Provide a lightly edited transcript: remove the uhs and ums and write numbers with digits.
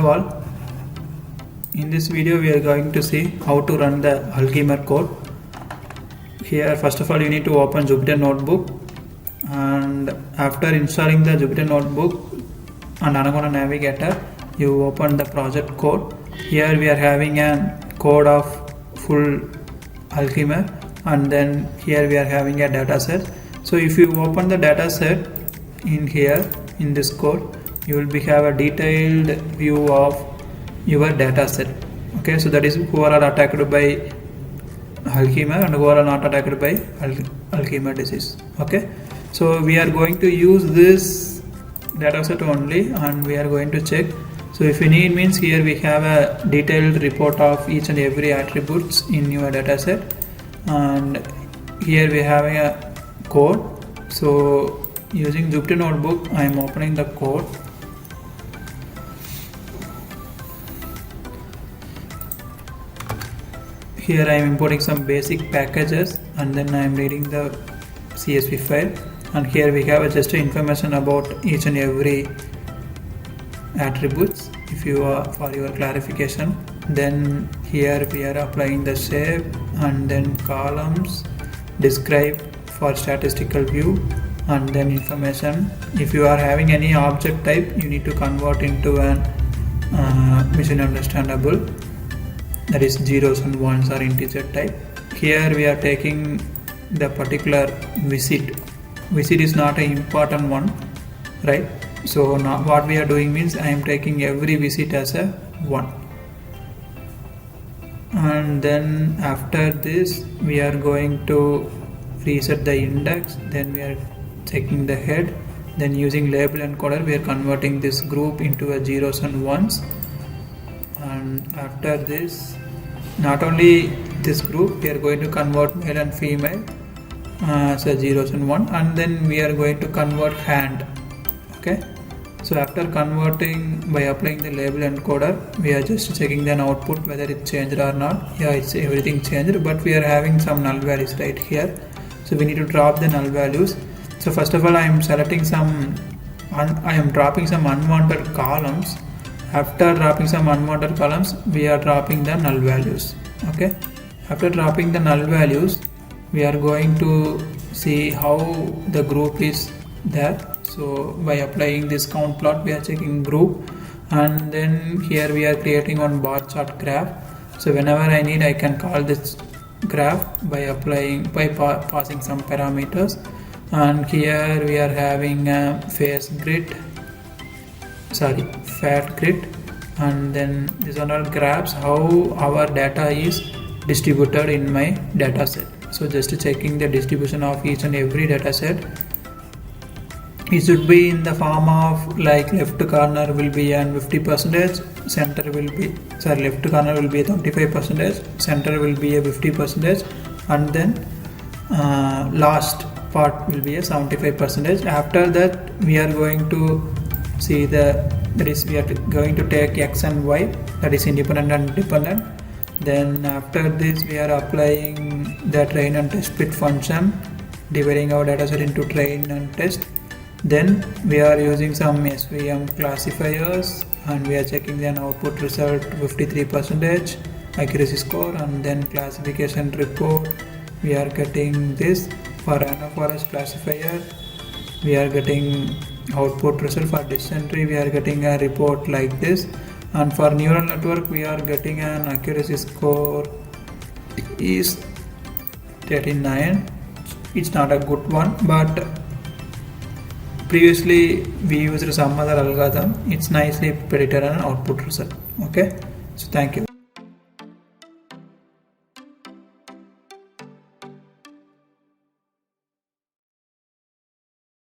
all, in this video we are going to see how to run the Alchemar code. Here first of all you need to open Jupyter Notebook, and after installing the Jupyter Notebook and Anaconda Navigator, you open the project code. Here we are having a code of full Alchemar, and then here we are having a data set. So if you open the data set in here in this code, you will have a detailed view of your data set. Okay, so that is who are attacked by Alchemar and who are not attacked by Alchemar disease. Okay, so we are going to use this data set only, and we are going to check. So if you need, means here we have a detailed report of each and every attributes in your data set, and here we have a code. So using Jupyter Notebook, I am opening the code. Here I am importing some basic packages, and then I am reading the CSV file, and here we have just information about each and every attributes if you are for your clarification. Then here we are applying the shape, and then columns, describe for statistical view, and then information. If you are having any object type, you need to convert into an machine understandable, that is zeros and ones or integer type. Here we are taking the particular visit. Visit is not an important one, right? So now what we are doing means I am taking every visit as a 1, and then after this we are going to reset the index. Then we are checking the head. Then using label encoder we are converting this group into a zeros and ones. And after this, not only this group, we are going to convert male and female as a zeros and 1, and then we are going to convert hand. Okay, so after converting by applying the label encoder, we are just checking the output whether it changed or not. Yeah, it's everything changed, but we are having some null values right here, so we need to drop the null values. So first of all, I am selecting I am dropping some unwanted columns. After dropping some unwanted columns, we are dropping the null values. Okay, after dropping the null values, we are going to see how the group is there. So by applying this count plot, we are checking group, and then here we are creating one bar chart graph. So whenever I need, I can call this graph by passing some parameters. And here we are having a fat grid, and then these are all graphs how our data is distributed in my data set. So just checking the distribution of each and every data set. It should be in the form of like left corner will be an 50%, center will be left corner will be a 25%, center will be a 50%, and then last part will be a 75%. After that we are going to see we are going to take x and y, that is independent and dependent. Then after this we are applying the train and test split function, dividing our dataset into train and test. Then we are using some SVM classifiers, and we are checking the output result 53% accuracy score, and then classification report. We are getting this for random forest classifier. We are getting output result for dysentery. We are getting a report like this, and for neural network we are getting an accuracy score is 39. It's not a good one, but previously we used some other algorithm. It's nicely predicted an output result. Okay, so thank you.